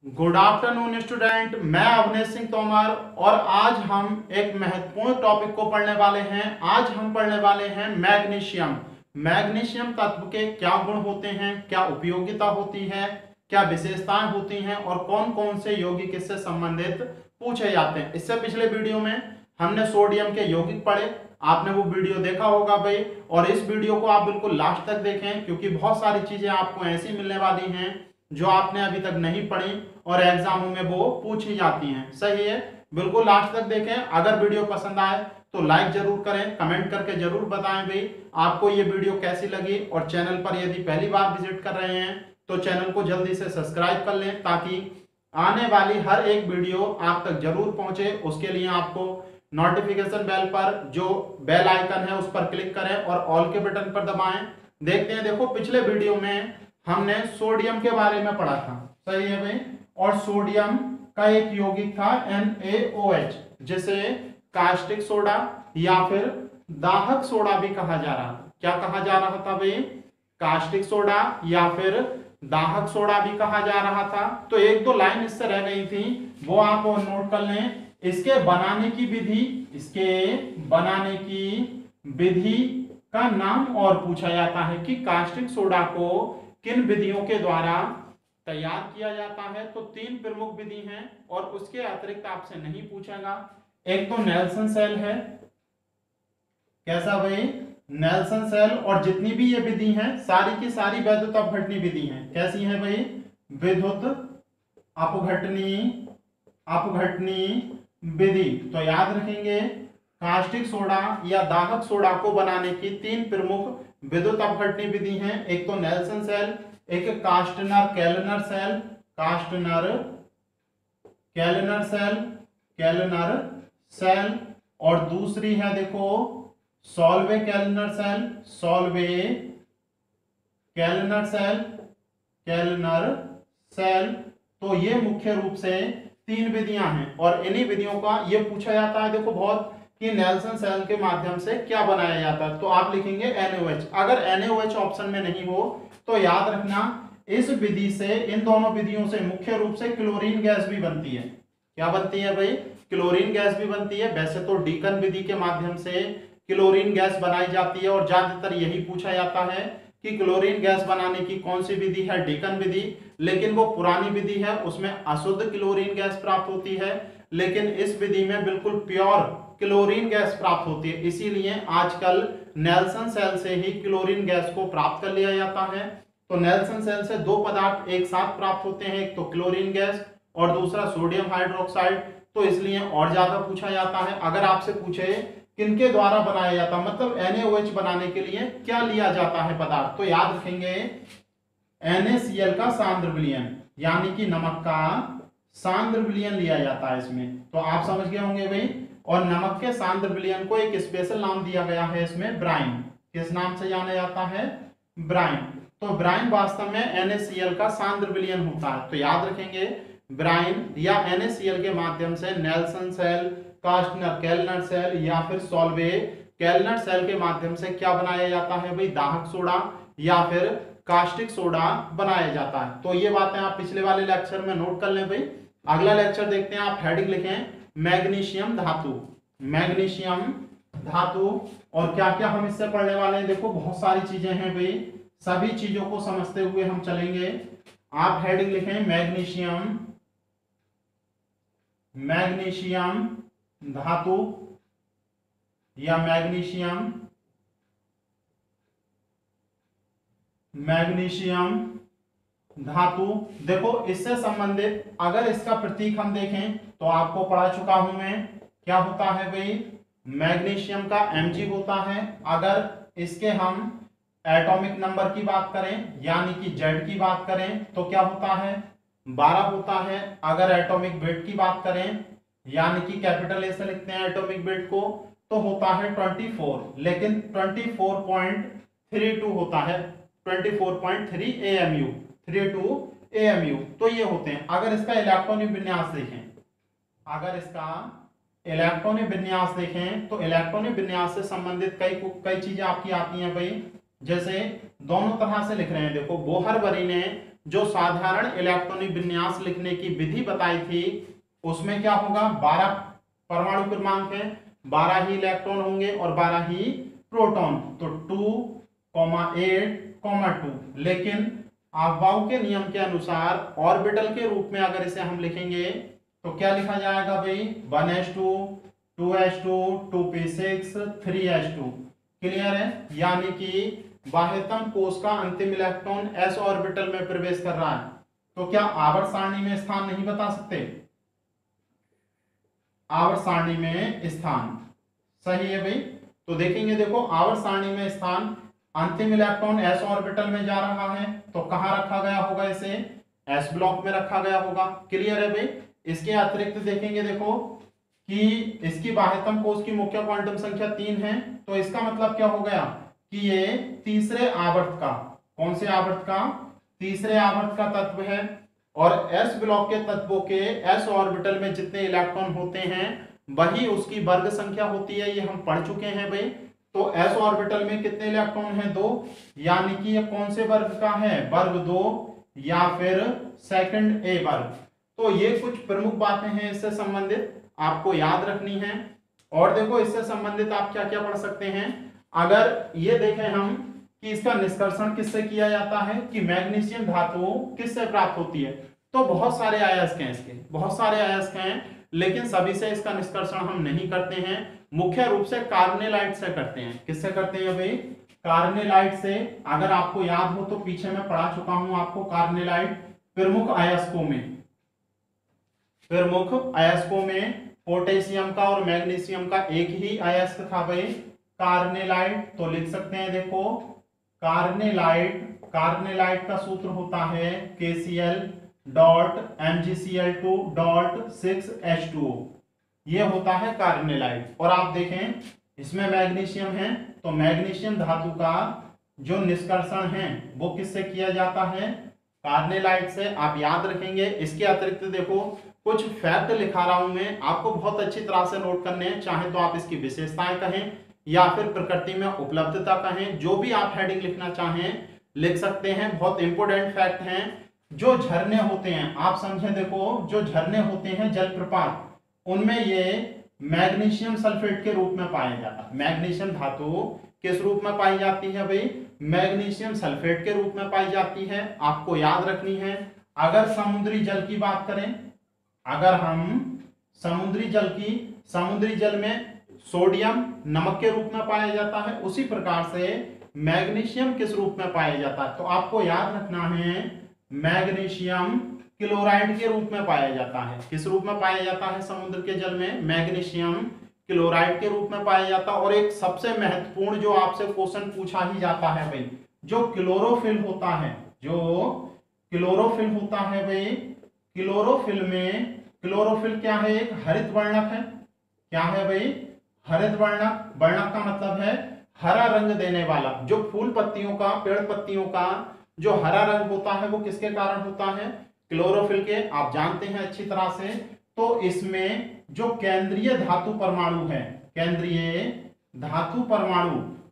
Good afternoon student. मैं अवनेश सिंह तोमर और आज हम एक महत्वपूर्ण टॉपिक को पढ़ने वाले हैं। आज हम पढ़ने वाले हैं मैग्नीशियम। मैग्नीशियम तत्व के क्या गुण होते हैं, क्या उपयोगिता होती है, क्या विशेषताएं होती हैं और कौन कौन से यौगिक इससे संबंधित पूछे जाते हैं। इससे पिछले वीडियो में हमने सोडियम के यौगिक पढ़े, आपने वो वीडियो देखा होगा भाई। और इस वीडियो को आप बिल्कुल लास्ट तक देखें क्योंकि बहुत सारी चीजें आपको ऐसी मिलने वाली हैं जो आपने अभी तक नहीं पढ़ी और एग्जामों में वो पूछी जाती हैं। सही है, बिल्कुल लास्ट तक देखें। अगर वीडियो पसंद आए तो लाइक जरूर करें, कमेंट करके जरूर बताएं भाई आपको ये वीडियो कैसी लगी। और चैनल पर यदि पहली बार विजिट कर रहे हैं तो चैनल को जल्दी से सब्सक्राइब कर लें ताकि आने वाली हर एक वीडियो आप तक जरूर पहुंचे। उसके लिए आपको नोटिफिकेशन बेल पर जो बेल आइकन है उस पर क्लिक करें और ऑल के बटन पर दबाएं। देखते हैं, देखो पिछले वीडियो में हमने सोडियम के बारे में पढ़ा था। सही है भाई। और सोडियम का एक यौगिक था NaOH, जिसे कास्टिक सोडा या फिर दाहक सोडा भी कहा जा रहा था। क्या कहा जा रहा था भाई? कास्टिक सोडा या फिर दाहक सोडा भी कहा जा रहा था। तो एक दो लाइन इससे रह गई थी, वो आप नोट कर लें। इसके बनाने की विधि, इसके बनाने की विधि का नाम और पूछा जाता है कि कास्टिक सोडा को किन विधियों के द्वारा तैयार किया जाता है। तो तीन प्रमुख विधि हैं और उसके अतिरिक्त आपसे नहीं पूछेगा। एक तो नेल्सन सेल है। कैसा भाई? Nelson cell. और जितनी भी ये विधि हैं सारी की सारी वैद्युत अपघटनी विधि हैं। कैसी हैं भाई? विद्युत अपघटनी अपघटनी विधि। तो याद रखेंगे, कास्टिक सोडा या दाहक सोडा को बनाने की तीन प्रमुख विद्युत अपघटनी विधि हैं। एक तो नेल्सन सेल, एक Castner Kellner cell, Castner Kellner cell, Kellner cell, और दूसरी है देखो Solvay Kellner cell, Solvay Kellner cell, Kellner cell. तो ये मुख्य रूप से तीन विधियां हैं और इन्हीं विधियों का ये पूछा जाता है देखो बहुत कि नेल्सन सेल के माध्यम से क्या बनाया जाता है। तो आप लिखेंगे NaOH। अगर NaOH ऑप्शन में नहीं हो तो याद रखना इस विधि से, इन दोनों विधियों से मुख्य रूप से क्लोरीन गैस भी बनती है। क्या बनती है भाई? क्लोरीन गैस भी बनती है। वैसे तो डीकन विधि के माध्यम से क्लोरीन गैस बनाई जाती है और ज्यादातर यही पूछा जाता है कि क्लोरीन गैस बनाने की कौन सी विधि है? डीकन विधि। लेकिन वो पुरानी विधि है, उसमें अशुद्ध क्लोरीन गैस प्राप्त होती है। लेकिन इस विधि में बिल्कुल प्योर क्लोरीन गैस प्राप्त होती है। इसीलिए आजकल नेल्सन सेल से ही क्लोरीन गैस को प्राप्त कर लिया जाता है। तो नेल्सन सेल से दो पदार्थ एक साथ प्राप्त होते हैं, एक तो क्लोरीन गैस और दूसरा सोडियम हाइड्रोक्साइड। तो इसलिए और ज्यादा पूछा जाता है। अगर आपसे पूछे किनके द्वारा बनाया जाता, मतलब NaOH बनाने के लिए क्या लिया जाता है पदार्थ, तो याद रखेंगे NaCl का सांद्र विलयन, यानी कि नमक का सांद्र विलयन लिया जाता है इसमें। तो आप समझ गए होंगे भाई। और नमक के सांद्र विलयन को एक स्पेशल नाम दिया गया है इसमें, ब्राइन। किस नाम से जाना जाता है? ब्राइन। तो ब्राइन वास्तव में NaCl का सांद्र विलयन होता है। तो याद रखेंगे ब्राइन या NaCl के माध्यम से Nelson cell, Castner Kellner cell या फिर सॉल्वे कैलनर सेल के माध्यम से क्या बनाया जाता है भाई? दाहक सोडा या फिर कास्टिक सोडा बनाया जाता है। तो ये बातें आप पिछले वाले लेक्चर में नोट कर लें भाई। अगला लेक्चर देखते हैं। आप हेडिंग लिखें मैग्नीशियम धातु। मैग्नीशियम धातु। और क्या क्या हम इससे पढ़ने वाले हैं? देखो बहुत सारी चीजें हैं भाई, सभी चीजों को समझते हुए हम चलेंगे। आप हेडिंग लिखें मैग्नीशियम, मैग्नीशियम धातु या मैग्नीशियम, मैग्नीशियम धातु। देखो इससे संबंधित अगर इसका प्रतीक हम देखें तो आपको पढ़ा चुका हूं मैं। क्या होता है भाई? मैग्नीशियम का Mg होता है। अगर इसके हम एटॉमिक नंबर की बात करें यानी कि Z की बात करें तो क्या होता है? 12 होता है। अगर एटॉमिक वेट की बात करें यानी कि कैपिटल ए से लिखते हैं एटॉमिक वेट को, तो होता है 24, लेकिन 24.32 होता है, 24.3 AMU, 32 AMU। तो ये होते हैं। अगर इसका इलेक्ट्रॉनिक विन्यास देखें, अगर इसका इलेक्ट्रॉनिक विन्यास देखें तो इलेक्ट्रॉनिक विन्यास से संबंधित कई चीजें आपकी आती हैं भाई। जैसे दोनों तरह से लिख रहे हैं, देखो बोहर बरी ने जो साधारण इलेक्ट्रॉनिक विन्यास लिखने की विधि बताई थी उसमें क्या होगा, 12 परमाणु क्रमांक है, 12 ही इलेक्ट्रॉन होंगे और 12 ही प्रोटॉन, तो 2,8,2। लेकिन अफबाउ के नियम के अनुसार ऑर्बिटल के रूप में अगर इसे हम लिखेंगे तो क्या लिखा जाएगा भाई, 1s2, 2s2, 2p6, 3s2। Clear है, यानी कि बाह्यतम कोष का अंतिम इलेक्ट्रॉन s ऑर्बिटल में प्रवेश कर रहा है, तो क्या आवर्त सारणी में स्थान नहीं बता सकते, आवर्त सारणी में स्थान सही है भाई। तो देखेंगे, देखो आवर्त सारणी में स्थान, अंतिम इलेक्ट्रॉन s ऑर्बिटल में जा रहा है तो कहां रखा गया होगा, इसे s ब्लॉक में रखा गया होगा। क्लियर है भाई। इसके अतिरिक्त देखेंगे, देखो कि इसकी बाह्यतम कोष की मुख्य क्वांटम संख्या 3 है, तो इसका मतलब क्या हो गया कि ये तीसरे आवर्त का, कौन से आवर्त का, तीसरे आवर्त का तत्व है। और s ब्लॉक के तत्वों के s ऑर्बिटल में जितने इलेक्ट्रॉन होते हैं वही उसकी वर्ग संख्या होती है, ये हम पढ़ चुके हैं भाई। तो s ऑर्बिटल में कितने इलेक्ट्रॉन हैं, 2, यानी कि ये कौन से वर्ग का है, वर्ग 2 या फिर सेकंड ए वर्ग। तो ये कुछ प्रमुख बातें हैं इससे संबंधित आपको याद रखनी है। और देखो इससे संबंधित आप क्या क्या पढ़ सकते हैं, अगर ये देखें हम कि इसका निष्कर्षण किससे किया जाता है कि मैग्नीशियम धातु किससे प्राप्त होती है, तो बहुत सारे अयस्क हैं, इसके बहुत सारे अयस्क हैं, लेकिन सभी से इसका निष्कर्षण हम नहीं करते हैं, मुख्य रूप से कार्बोनिलाइट से करते हैं। किससे करते हैं भाई, कार्बोनिलाइट से। अगर आपको याद हो तो पीछे मैं पढ़ा चुका हूं आपको, कार्बोनिलाइट प्रमुख अयस्कों में पोटेशियम का और मैग्नीशियम का एक ही अयस्क था भाई, कार्बोनिलाइट। तो लिख सकते हैं, देखो कार्बोनिलाइट का सूत्र होता है KCl.MgCl2.6H2O, ये होता है कार्बोनिलाइट। और आप देखें इसमें मैग्नीशियम है, तो मैग्नीशियम धातु का जो निष्कर्षण है वो किससे किया जाता है, कार्बोनिलाइट से। आप याद रखेंगे। इसके अतिरिक्त देखो कुछ फैक्ट लिखा रहा हूं मैं, आपको बहुत अच्छी तरह से नोट करने हैं, चाहे तो आप इसकी विशेषताएं कहें या फिर प्रकृति में उपलब्धता कहें, जो भी आप हेडिंग लिखना चाहें लिख सकते हैं। बहुत इंपॉर्टेंट फैक्ट हैं। जो झरने होते हैं आप समझें, देखो जो झरने होते हैं जलप्रपात, उनमें ये मैग्नीशियम सल्फेट के रूप में पाया जाता है। मैग्नीशियम धातु किस रूप में पाई जाती है भाई, मैग्नीशियम सल्फेट के रूप में पाई जाती है, आपको याद रखनी है। अगर समुद्री जल की बात करें, अगर हम समुद्री जल में सोडियम नमक के रूप में पाया जाता है, उसी प्रकार से मैग्नीशियम किस रूप में पाया जाता है, तो आपको याद रखना है मैग्नीशियम क्लोराइड के रूप में पाया जाता है। किस रूप में पाया जाता है, समुद्र के जल में मैग्नीशियम क्लोराइड के रूप में पाया जाता है। और एक सबसे महत्वपूर्ण जो आपसे क्वेश्चन पूछा ही जाता है भाई, जो क्लोरोफिल होता है, भाई क्लोरोफिल क्या है, एक हरित वर्णक है। क्या है भाई, हरित वर्णक। वर्णक का मतलब है हरा रंग देने वाला। जो फूल पत्तियों का, पेड़ पत्तियों का जो हरा रंग होता है वो किसके कारण होता है, क्लोरोफिल के, आप जानते हैं अच्छी तरह से। तो इसमें जो केंद्रीय धातु परमाणु है,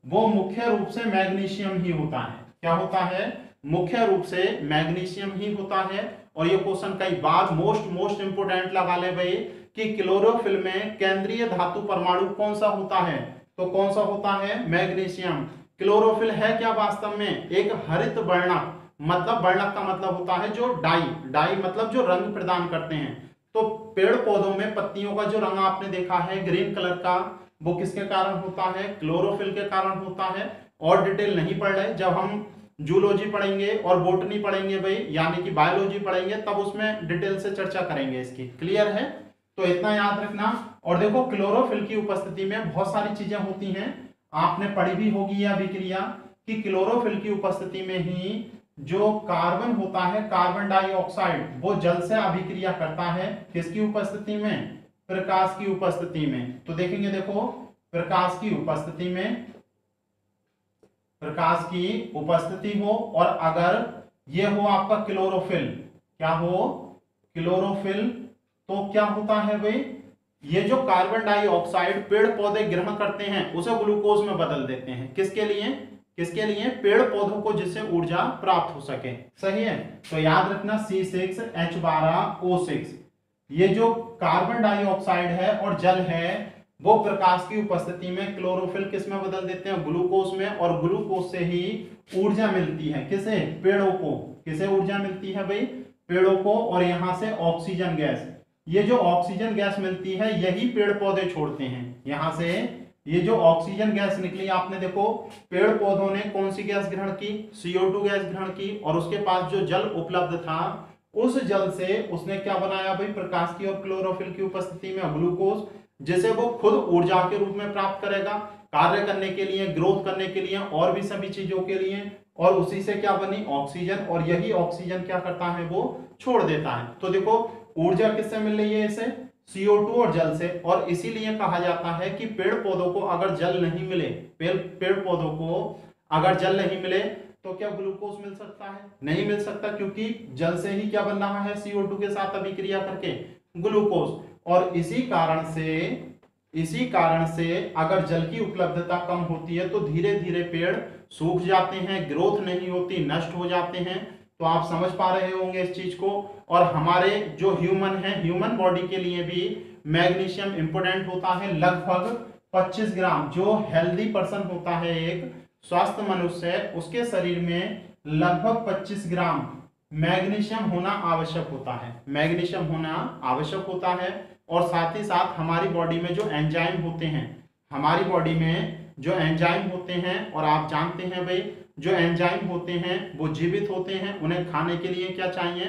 वो मुख्य रूप से मैग्नीशियम ही होता है। क्या होता है, मुख्य रूप से मैग्नीशियम ही होता है। और ये क्वेश्चन कई बार मोस्ट इंपोर्टेंट लगा ले भाई कि क्लोरोफिल में केंद्रीय धातु परमाणु कौन सा होता है, तो कौन सा होता है, मैग्नीशियम। क्लोरोफिल है क्या वास्तव में, एक हरित वर्णक। मतलब वर्णक का मतलब होता है जो डाई मतलब जो रंग प्रदान करते हैं। तो पेड़ पौधों में पत्तियों का जो रंग आपने देखा है ग्रीन कलर का, वो किसके कारण होता है, क्लोरोफिल के कारण होता है। और डिटेल नहीं पढ़ रहे, जब हम जूलॉजी पढ़ेंगे और बोटनी पढ़ेंगे भाई, यानी कि बायोलॉजी पढ़ेंगे, तब उसमें डिटेल से चर्चा करेंगे इसकी। क्लियर है, तो इतना याद रखना। और देखो क्लोरोफिल की उपस्थिति में बहुत सारी चीजें होती हैं, आपने पढ़ी भी होगी यह अभिक्रिया कि क्लोरोफिल की उपस्थिति में ही जो कार्बन होता है, कार्बन डाइऑक्साइड, वो जल से अभिक्रिया करता है। किसकी उपस्थिति में, प्रकाश की उपस्थिति में। तो देखेंगे, देखो प्रकाश की उपस्थिति हो, और अगर ये हो आपका क्लोरोफिल, क्या हो, क्लोरोफिल, तो क्या होता है भाई, ये जो कार्बन डाइऑक्साइड पेड़ पौधे ग्रहण करते हैं उसे ग्लूकोज में बदल देते हैं। किसके लिए, किसके लिए? पेड़ पौधों को, जिससे ऊर्जा प्राप्त हो सके। सही है, तो याद रखना C6H12O6। ये जो कार्बन डाइऑक्साइड है और जल है वो प्रकाश की उपस्थिति में क्लोरोफिल किस में बदल देते हैं? ग्लूकोज में। और ग्लूकोज से ही ऊर्जा मिलती है किसे? पेड़ों को। किसे ऊर्जा मिलती है भाई? पेड़ों को। और यहां से ऑक्सीजन गैस, ये जो ऑक्सीजन गैस मिलती है यही पेड़ पौधे छोड़ते हैं। यहां से ये जो ऑक्सीजन गैस निकली, आपने देखो पेड़ पौधों ने कौन सी गैस ग्रहण की? CO2 गैस ग्रहण की। और उसके पास जो जल उपलब्ध था उस जल से उसने क्या बनाया भाई? प्रकाश की और क्लोरोफिल की उपस्थिति में ग्लूकोज, जिसे वो खुद ऊर्जा के रूप में प्राप्त करेगा कार्य करने के लिए, ग्रोथ करने के लिए और भी सभी चीजों के लिए। और उसी से क्या बनी? ऑक्सीजन। और यही ऑक्सीजन क्या करता है? वो छोड़ देता है। तो देखो ऊर्जा किससे मिल रही है? इसे CO2 और जल से। और इसीलिए कहा जाता है कि पेड़ पौधों को अगर जल नहीं मिले, पेड़ पौधों को अगर जल नहीं मिले तो क्या ग्लूकोज मिल सकता है? नहीं मिल सकता, क्योंकि जल से ही क्या बन रहा है? CO2 के साथ अभिक्रिया करके ग्लूकोज। और इसी कारण से अगर जल की उपलब्धता कम होती है तो धीरे धीरे पेड़ सूख जाते हैं, ग्रोथ नहीं होती, नष्ट हो जाते हैं। तो आप समझ पा रहे होंगे इस चीज को। और हमारे जो ह्यूमन है, ह्यूमन बॉडी के लिए भी मैग्नीशियम इंपोर्टेंट होता है। लगभग 25 ग्राम, जो हेल्दी पर्सन होता है, एक स्वस्थ मनुष्य है, उसके शरीर में लगभग 25 ग्राम मैग्नीशियम होना आवश्यक होता है। मैग्नीशियम होना आवश्यक होता है। और साथ ही साथ हमारी बॉडी में जो एंजाइम होते हैं, हमारी बॉडी में जो एंजाइम होते हैं, और आप जानते हैं भाई जो एंजाइम होते हैं वो जीवित होते हैं, उन्हें खाने के लिए क्या चाहिए?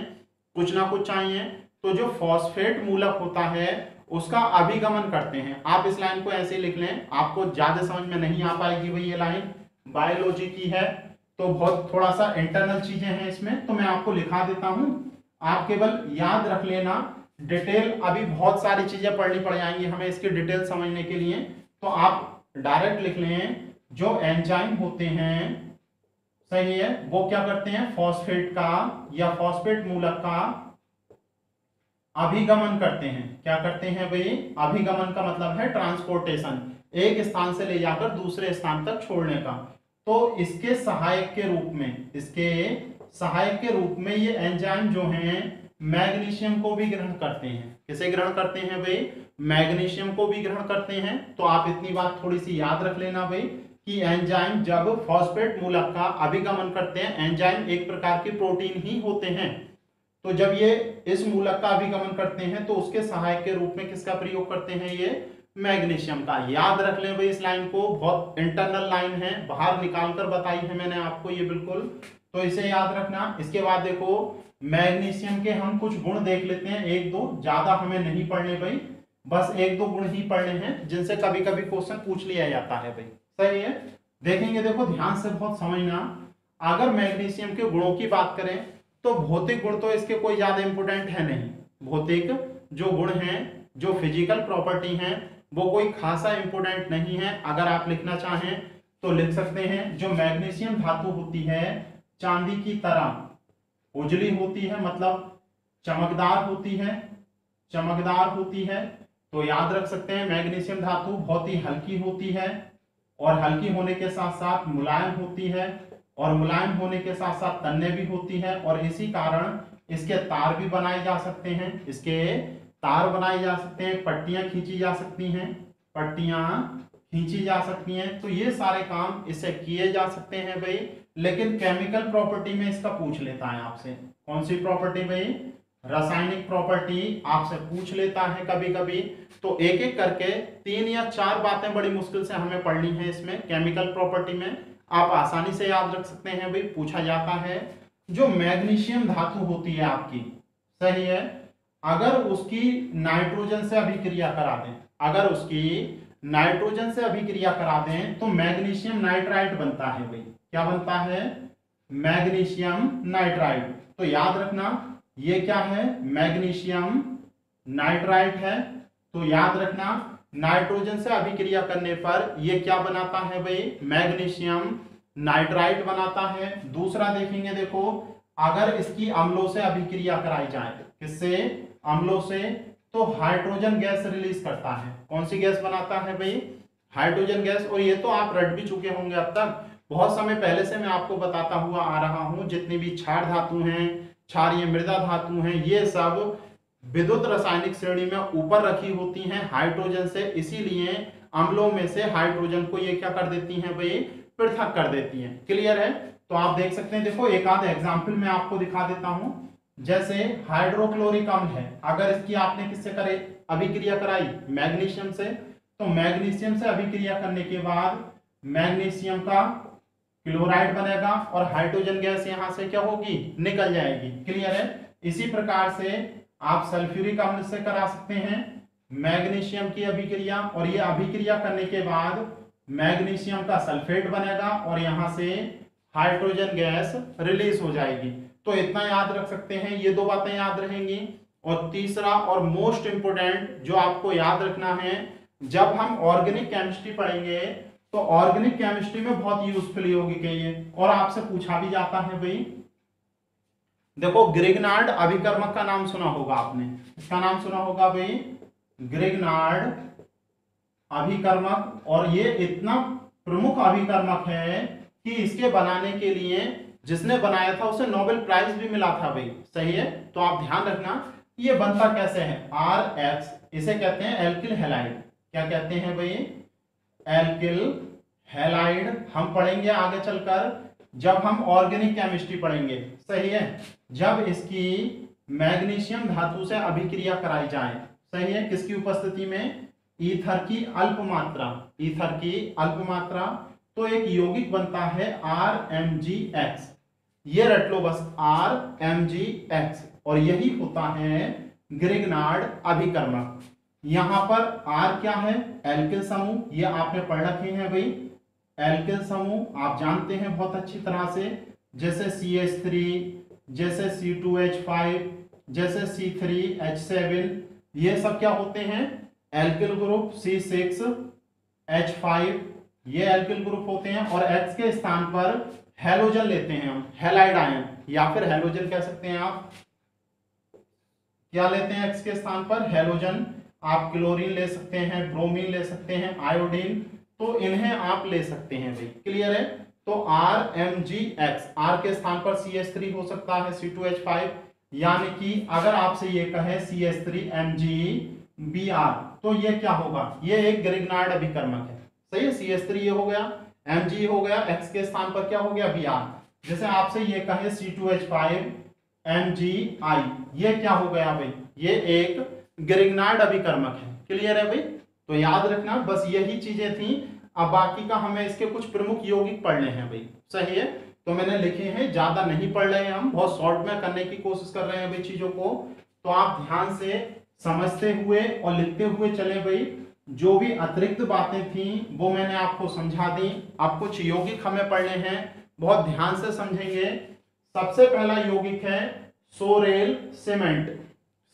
कुछ ना कुछ चाहिए। तो जो फॉस्फेट मूलक होता है उसका अभिगमन करते हैं। आप इस लाइन को ऐसे लिख लें, आपको ज्यादा समझ में नहीं आ पाएगी भाई, ये लाइन बायोलॉजी की है तो बहुत थोड़ा सा इंटरनल चीजें हैं इसमें, तो मैं आपको लिखा देता हूं, आप केवल याद रख लेना। डिटेल अभी बहुत सारी चीजें पढ़नी पड़ जाएंगी हमें इसकी डिटेल समझने के लिए, तो आप डायरेक्ट लिख लें जो एंजाइम होते हैं, सही है, वो क्या करते हैं? फॉस्फेट का या फॉस्फेट मूलक का अभिगमन करते हैं। क्या करते हैं भाई? अभिगमन का मतलब है ट्रांसपोर्टेशन, एक स्थान से ले जाकर दूसरे स्थान तक छोड़ने का। तो इसके सहायक के रूप में ये एंजाइम जो हैं मैग्नीशियम को भी ग्रहण करते हैं। किसे ग्रहण करते हैं भाई? मैग्नीशियम को भी ग्रहण करते हैं। तो आप इतनी बात थोड़ी सी याद रख लेना भाई कि एंजाइम जब फॉस्फेट मूलक का अभिगमन करते हैं, एंजाइम एक प्रकार के प्रोटीन ही होते हैं, तो जब ये इस मूलक का अभिगमन करते हैं तो उसके सहायक के रूप में किसका प्रयोग करते हैं? ये मैग्नीशियम का। याद रख लें भाई इस लाइन को, बहुत इंटरनल लाइन है, बाहर निकाल कर बताई है मैंने आपको ये बिल्कुल, तो इसे याद रखना। इसके बाद देखो मैग्नीशियम के हम कुछ गुण देख लेते हैं, एक दो, ज्यादा हमें नहीं पढ़ने भाई, बस एक दो गुण ही पढ़ने हैं जिनसे कभी कभी क्वेश्चन पूछ लिया जाता है भाई। सही है, देखेंगे, देखो ध्यान से बहुत समझना। अगर मैग्नीशियम के गुणों की बात करें तो भौतिक गुण तो इसके कोई ज्यादा इंपोर्टेंट है नहीं। भौतिक जो गुण हैं, जो फिजिकल प्रॉपर्टी हैं, वो कोई खासा इंपोर्टेंट नहीं है। अगर आप लिखना चाहें तो लिख सकते हैं, जो मैग्नीशियम धातु होती है चांदी की तरह उजली होती है, मतलब चमकदार होती है। तो याद रख सकते हैं मैग्नीशियम धातु बहुत ही हल्की होती है, और हल्की होने के साथ साथ मुलायम होती है, और मुलायम होने के साथ साथ तन्य भी होती है। और इसी कारण इसके तार भी बनाए जा सकते हैं, पट्टियां खींची जा सकती हैं, तो ये सारे काम इससे किए जा सकते हैं भाई। लेकिन केमिकल प्रॉपर्टी में इसका पूछ लेता है आपसे, कौन सी प्रॉपर्टी भाई? रासायनिक प्रॉपर्टी आपसे पूछ लेता है कभी कभी। तो एक एक करके 3 या 4 बातें बड़ी मुश्किल से हमें पढ़नी है इसमें केमिकल प्रॉपर्टी में, आप आसानी से याद रख सकते हैं भाई। पूछा जाता है जो मैग्नीशियम धातु होती है आपकी, सही है, अगर उसकी नाइट्रोजन से अभिक्रिया करा दें तो मैग्नीशियम नाइट्राइट बनता है भाई। क्या बनता है? Magnesium nitrite. तो याद रखना ये क्या है? मैग्नीशियम नाइट्राइट है। तो याद रखना नाइट्रोजन से अभिक्रिया करने पर ये क्या बनाता है भाई? मैग्नीशियम नाइट्राइट बनाता है। दूसरा देखेंगे, देखो अगर इसकी अम्लों से अभिक्रिया कराई जाए, किससे? अम्लों से, तो हाइड्रोजन गैस रिलीज करता है। कौन सी गैस बनाता है भाई? Hydrogen gas. और ये तो आप रट भी चुके होंगे अब तक, बहुत समय पहले से मैं आपको बताता हुआ आ रहा हूं, जितनी भी क्षार धातु हैं, क्षारीय मृदा धातु हैं, ये सब विद्युत रासायनिक श्रेणी में ऊपर रखी होती हैं हाइड्रोजन से, इसीलिए अम्लों में से हाइड्रोजन को ये क्या कर देती हैं भाई, पृथक कर देती हैं। क्लियर है? तो आप देख सकते हैं, देखो एक आध एग्जाम्पल मैं आपको दिखा देता हूं। जैसे हाइड्रोक्लोरिक अम्ल है, अगर इसकी आपने किससे करे अभिक्रिया कराई, मैग्नीशियम से, तो मैग्नीशियम से अभिक्रिया करने के बाद मैग्नीशियम का क्लोराइड बनेगा और हाइड्रोजन गैस यहां से क्या होगी, निकल जाएगी। क्लियर है? इसी प्रकार से आप सल्फ्यूरिक अम्ल से करा सकते हैं मैग्नीशियम की अभिक्रिया, और ये अभिक्रिया करने के बाद मैग्नीशियम का सल्फेट बनेगा और यहां से हाइड्रोजन गैस रिलीज हो जाएगी। तो इतना याद रख सकते हैं, ये दो बातें याद रहेंगी। और तीसरा और मोस्ट इंपोर्टेंट जो आपको याद रखना है, जब हम ऑर्गेनिक केमिस्ट्री पढ़ेंगे तो ऑर्गेनिक केमिस्ट्री में बहुत यूजफुल यौगिक है ये, और आपसे पूछा भी जाता है भाई। देखो ग्रिग्नार्ड अभिकर्मक का नाम सुना होगा आपने, इसका नाम सुना होगा भाई, ग्रिग्नार्ड अभिकर्मक। और ये इतना प्रमुख अभिकर्मक है कि इसके बनाने के लिए जिसने बनाया था उसे नोबेल प्राइज भी मिला था भाई। सही है? तो आप ध्यान रखना ये बनता कैसे है, RX, इसे कहते हैं एल्किल हैलाइड। क्या कहते हैं भाई? Alkyl halide. हम पढ़ेंगे आगे चलकर जब हम ऑर्गेनिक केमिस्ट्री पढ़ेंगे। सही है? जब इसकी मैग्नीशियम धातु से अभिक्रिया कराई जाए, सही है, किसकी उपस्थिति में, ईथर की अल्प मात्रा, ईथर की अल्प मात्रा, तो एक यौगिक बनता है RMgX। ये रट लो बस, RMgX, और यही होता है ग्रिग्नार्ड अभिकर्मक। यहां पर R क्या है, एल्किल समूह, ये आपने पढ़ रखे हैं भाई, एल्किल समूह आप जानते हैं बहुत अच्छी तरह से, जैसे CH3, जैसे C2H5, जैसे C3H7, ये सब क्या होते हैं, एल्किल ग्रुप। C6H5 ये एल्किल ग्रुप होते हैं, और X के स्थान पर हैलोजन लेते हैं हम, हैलाइड आयन, या फिर हैलोजन कह सकते हैं आप। क्या लेते हैं X के स्थान पर, हैलोजन। आप क्लोरीन ले सकते हैं, ब्रोमीन ले सकते हैं, आयोडीन, तो इन्हें आप ले सकते हैं भाई। क्लियर है? तो RMgX, R के स्थान पर CH3 हो सकता है, C2H5, यानी कि अगर आपसे ये कहे CH3MgBr, तो ये क्या होगा, ये एक ग्रिग्नार्ड अभिकर्मक है। सही है? CH3 ये हो गया, Mg हो गया, X के स्थान पर क्या हो गया, Br। जैसे आपसे ये कहे C2H5MgI, ये क्या हो गया भाई, ये एक ग्रिग्नार्ड अभिकर्मक है। क्लियर है भाई? तो याद रखना बस यही चीजें थी। अब बाकी का हमें इसके कुछ प्रमुख यौगिक पढ़ने हैं भाई। सही है? तो मैंने लिखे हैं, ज्यादा नहीं पढ़ रहे हैं, हम बहुत शॉर्ट में करने की कोशिश कर रहे हैं भाई चीजों को। तो आप ध्यान से समझते हुए और लिखते हुए चले भाई। जो भी अतिरिक्त बातें थी वो मैंने आपको समझा दी। अब कुछ यौगिक हमें पढ़ने हैं, बहुत ध्यान से समझेंगे। सबसे पहला यौगिक है सोरेल सीमेंट।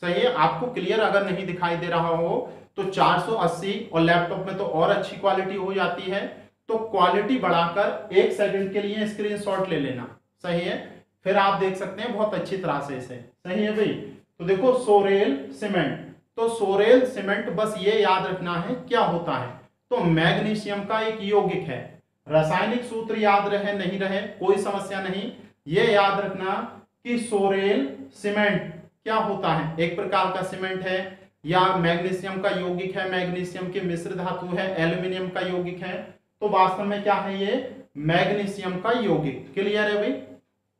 सही है? आपको क्लियर अगर नहीं दिखाई दे रहा हो तो 480, और लैपटॉप में तो और अच्छी क्वालिटी हो जाती है, तो क्वालिटी बढ़ाकर 1 सेकंड के लिए स्क्रीनशॉट ले लेना। सही है? फिर आप देख सकते हैं बहुत अच्छी तरह से इसे। सही है भाई? तो देखो सोरेल सीमेंट, तो सोरेल सीमेंट बस ये याद रखना है क्या होता है, तो मैग्नीशियम का एक यौगिक है। रासायनिक सूत्र याद रहे नहीं रहे कोई समस्या नहीं, ये याद रखना कि सोरेल सीमेंट क्या होता है, एक प्रकार का सीमेंट है या मैग्नीशियम का यौगिक है, मैग्नीशियम की मिश्र धातु है, एल्यूमिनियम का यौगिक है, तो वास्तव में क्या है ये, मैग्नीशियम का यौगिक। क्लियर है भाई?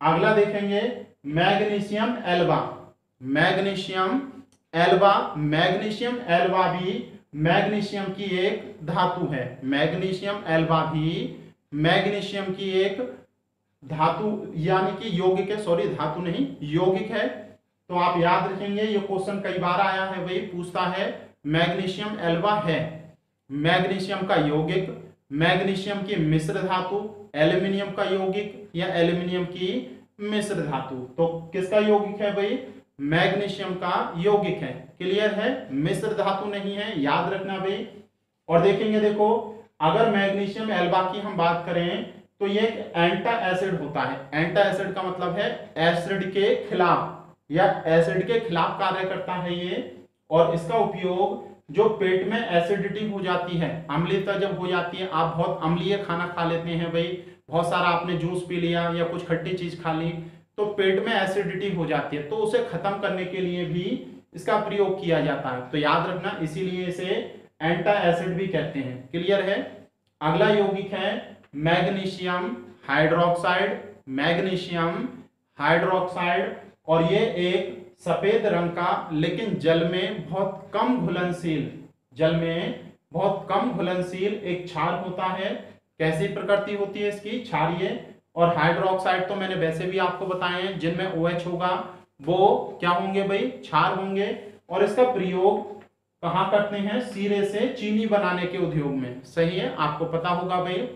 अगला देखेंगे magnesium Elba. Magnesium Elba, magnesium Elba भी मैग्नीशियम की एक धातु है। मैग्नीशियम एल्बा भी मैग्नीशियम की एक धातु यानी कि यौगिक है, सॉरी धातु नहीं यौगिक है। तो आप याद रखेंगे, ये क्वेश्चन कई बार आया है, वही पूछता है मैग्नीशियम एल्बा है मैग्नीशियम का यौगिक, मैग्नीशियम की मिश्र धातु, एल्यूमिनियम का यौगिक या एल्यूमिनियम की मिश्र धातु। तो किसका यौगिक है भाई, मैग्नीशियम का यौगिक है। क्लियर है? मिश्र धातु नहीं है, याद रखना भाई। और देखेंगे, देखो अगर मैग्नीशियम एल्बा की हम बात करें तो ये एक एंटा एसिड होता है। एंटा एसिड का मतलब है एसिड के खिलाफ या एसिड के खिलाफ कार्य करता है ये, और इसका उपयोग जो पेट में एसिडिटी हो जाती है, अम्लीयता जब हो जाती है, आप बहुत अम्लीय खाना खा लेते हैं भाई, बहुत सारा आपने जूस पी लिया या कुछ खट्टी चीज खा ली तो पेट में एसिडिटी हो जाती है, तो उसे खत्म करने के लिए भी इसका प्रयोग किया जाता है। तो याद रखना, इसीलिए इसे एंटा एसिड भी कहते हैं। क्लियर है। अगला यौगिक है मैग्नीशियम हाइड्रोक्साइड। मैग्नीशियम हाइड्रोक्साइड, और ये एक सफेद रंग का लेकिन जल में बहुत कम घुलनशील, जल में बहुत कम घुलनशील एक क्षार होता है। कैसी प्रकृति होती है इसकी? क्षारीय। और हाइड्रोक्साइड तो मैंने वैसे भी आपको बताए हैं, जिनमें OH होगा वो क्या होंगे भाई? क्षार होंगे। और इसका प्रयोग कहाँ करते हैं? शीरे से चीनी बनाने के उद्योग में। सही है, आपको पता होगा भाई,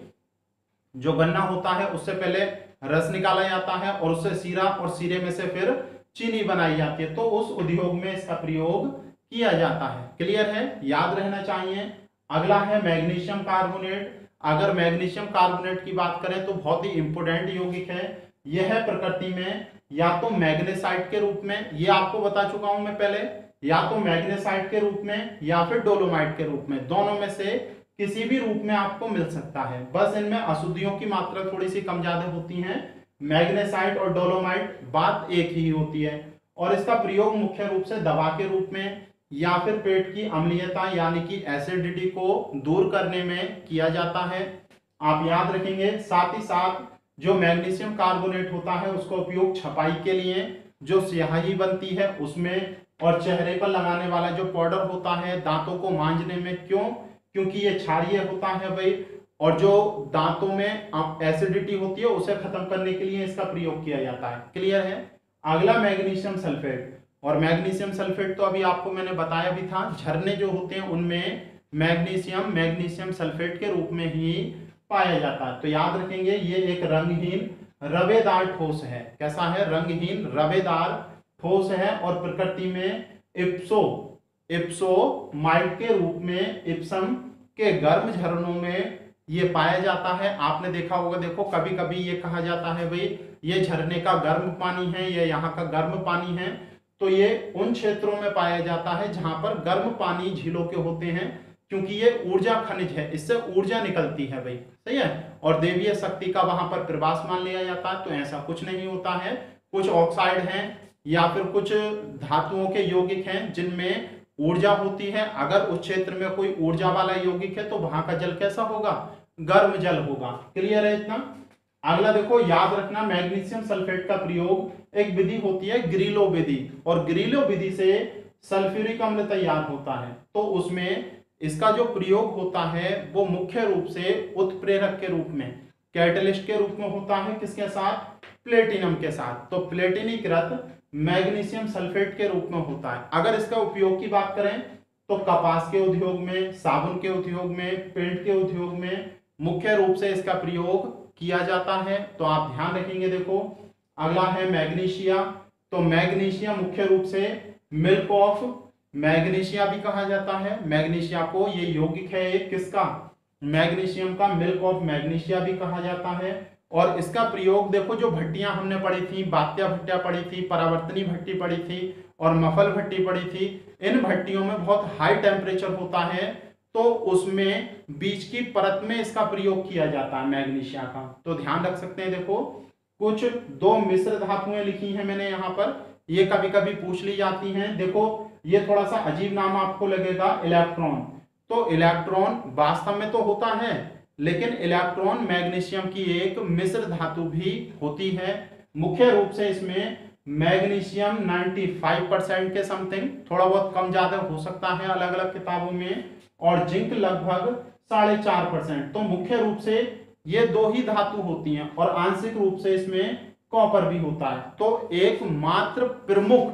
जो गन्ना होता है उससे पहले रस निकाला जाता है और उससे शीरा, और शीरे में से फिर चीनी बनाई जाती है, तो उस उद्योग में इसका प्रयोग किया जाता है। क्लियर है, याद रहना चाहिए। अगला है मैग्नीशियम कार्बोनेट। अगर मैग्नीशियम कार्बोनेट की बात करें तो बहुत ही इंपोर्टेंट यौगिक है। यह प्रकृति में या तो मैग्नेसाइट के रूप में, ये आपको बता चुका हूं मैं पहले, या तो मैग्नेसाइट के रूप में या फिर डोलोमाइट के रूप में, दोनों में से किसी भी रूप में आपको मिल सकता है। बस इनमें अशुद्धियों की मात्रा थोड़ी सी कम ज्यादा होती है। मैग्नेसाइट और डोलोमाइट बात एक ही होती है। और इसका प्रयोग मुख्य रूप से दवा के रूप में या फिर पेट की अम्लीयता यानी कि एसिडिटी को दूर करने में किया जाता है। आप याद रखेंगे। साथ ही साथ जो मैग्नीशियम कार्बोनेट होता है उसका उपयोग छपाई के लिए, जो स्याही बनती है उसमें, और चेहरे पर लगाने वाला जो पाउडर होता है दांतों को मांजने में। क्यों? क्योंकि ये क्षारीय होता है भाई, और जो दांतों में एसिडिटी होती है उसे खत्म करने के लिए इसका प्रयोग किया जाता है। क्लियर है। अगला मैग्नीशियम सल्फेट। और मैग्नीशियम सल्फेट तो अभी आपको मैंने बताया भी था, झरने जो होते हैं उनमें मैग्नीशियम सल्फेट के रूप में ही पाया जाता है। तो याद रखेंगे, ये एक रंगहीन रवेदार ठोस है। कैसा है? रंगहीन रवेदार ठोस है, और प्रकृति में इप्सोमाइट के रूप में इप्सम के गर्म झरनों में ये पाया जाता है। आपने देखा होगा, देखो कभी कभी ये कहा जाता है भाई ये झरने का गर्म पानी है, ये यहाँ का गर्म पानी है। तो ये उन क्षेत्रों में पाया जाता है जहां पर गर्म पानी झीलों के होते हैं, क्योंकि ये ऊर्जा खनिज है, इससे ऊर्जा निकलती है भाई। सही है। और देवीय शक्ति का वहां पर प्रवास मान लिया जाता है। तो ऐसा कुछ नहीं होता है। कुछ ऑक्साइड हैं या फिर कुछ धातुओं के यौगिक हैं जिनमें ऊर्जा होती है। अगर उस क्षेत्र में कोई ऊर्जा वाला यौगिक है तो वहां का जल कैसा होगा? गर्म जल होगा। क्लियर है इतना। अगला देखो, याद रखना, मैग्नीशियम सल्फेट का प्रयोग एक विधि होती है ग्रीलो विधि, और ग्रीलो विधि से सल्फ्यूरिक अम्ल तैयार होता है। तो उसमें इसका जो प्रयोग होता है वो मुख्य रूप से उत्प्रेरक के रूप में, कैटलिस्ट के रूप में होता है। किसके साथ? प्लेटिनम के साथ। तो प्लेटिनीकृत मैग्नीशियम सल्फेट के रूप में होता है। अगर इसका उपयोग की बात करें तो कपास के उद्योग में, साबुन के उद्योग में, पेंट के उद्योग में मुख्य रूप से इसका प्रयोग किया जाता है। तो आप ध्यान रखेंगे। देखो अगला है मैग्नीशिया। तो मैग्नीशिया मुख्य रूप से मिल्क ऑफ मैग्नीशिया भी कहा जाता है। मैग्नीशिया को, ये यौगिक है एक किसका? मैग्नीशियम का। मिल्क ऑफ मैग्नीशिया भी कहा जाता है। और इसका प्रयोग देखो, जो भट्टियां हमने पढ़ी थी, बात्या भट्टियां पढ़ी थी, परावर्तनी भट्टी पढ़ी थी और मफल भट्टी पढ़ी थी, इन भट्टियों में बहुत हाई टेम्परेचर होता है, तो उसमें बीच की परत में इसका प्रयोग किया जाता है मैग्नीशिया का। तो ध्यान रख सकते हैं। देखो कुछ दो मिश्र धातुएं लिखी हैं मैंने यहाँ पर, ये कभी कभी पूछ ली जाती हैं। देखो ये थोड़ा सा अजीब नाम आपको लगेगा, इलेक्ट्रॉन। तो इलेक्ट्रॉन वास्तव में तो होता है, लेकिन इलेक्ट्रॉन मैग्नीशियम की एक मिश्र धातु भी होती है। मुख्य रूप से इसमें मैग्नीशियम 95% के समथिंग, थोड़ा बहुत कम ज्यादा हो सकता है अलग अलग किताबों में, और जिंक लगभग 4.5%। तो मुख्य रूप से ये दो ही धातु होती हैं, और आंशिक रूप से इसमें कॉपर भी होता है। तो एकमात्र प्रमुख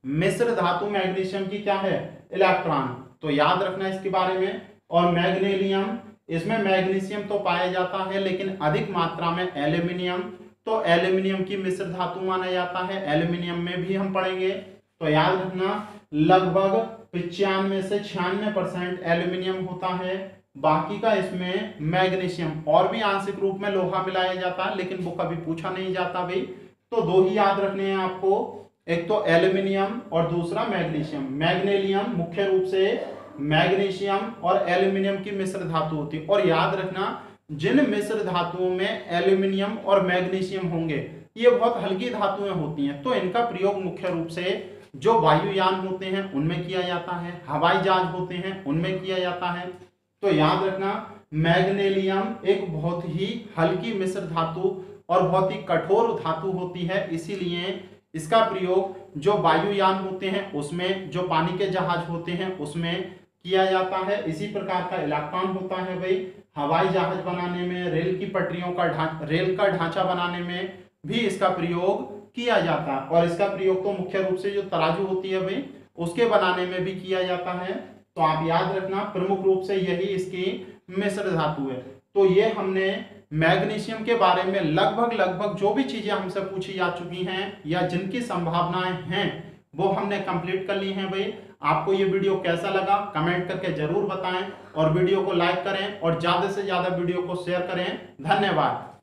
मिश्र धातु मैग्नीशियम की क्या है? इलेक्ट्रॉन। तो याद रखना इसके बारे में। और मैग्नीशियम, इसमें मैग्नीशियम तो पाया जाता है लेकिन अधिक मात्रा में एल्यूमिनियम, तो एल्यूमिनियम की मिश्र धातु माना जाता है। एल्यूमिनियम में भी हम पढ़ेंगे। तो याद रखना लगभग 95 से 96% एल्यूमिनियम होता है, बाकी का इसमें मैग्नीशियम, और भी आंशिक रूप में लोहा मिलाया जाता है, लेकिन वो कभी पूछा नहीं जाता भाई। तो दो ही याद रखने हैं आपको, एक तो एल्यूमिनियम और दूसरा मैग्नीशियम। मैग्नीशियम मुख्य रूप से मैग्नीशियम और एल्यूमिनियम की मिश्र धातु होती है। और याद रखना जिन मिश्र धातुओं में एल्यूमिनियम और मैग्नीशियम होंगे, ये बहुत हल्की धातुएं होती हैं, तो इनका प्रयोग मुख्य रूप से जो वायुयान होते हैं उनमें किया जाता है, हवाई जहाज होते हैं उनमें किया जाता है। तो याद रखना, मैग्नीशियम एक बहुत ही हल्की मिश्र धातु और बहुत ही कठोर धातु होती है, इसीलिए इसका प्रयोग जो वायुयान होते हैं उसमें, जो पानी के जहाज होते हैं उसमें किया जाता है। इसी प्रकार का इलेक्ट्रॉन होता है भाई हवाई जहाज बनाने में, रेल की पटरियों का रेल का ढांचा बनाने में भी इसका प्रयोग किया जाता है। और इसका प्रयोग तो मुख्य रूप से जो तराजू होती है भाई उसके बनाने में भी किया जाता है। तो आप याद रखना, प्रमुख रूप से यही इसकी मिश्र धातु है। तो ये हमने मैग्नीशियम के बारे में लगभग जो भी चीजें हमसे पूछी जा चुकी हैं या जिनकी संभावनाएं हैं वो हमने कंप्लीट कर ली हैं भाई। आपको ये वीडियो कैसा लगा कमेंट करके जरूर बताएं और वीडियो को लाइक करें और ज्यादा से ज्यादा वीडियो को शेयर करें। धन्यवाद।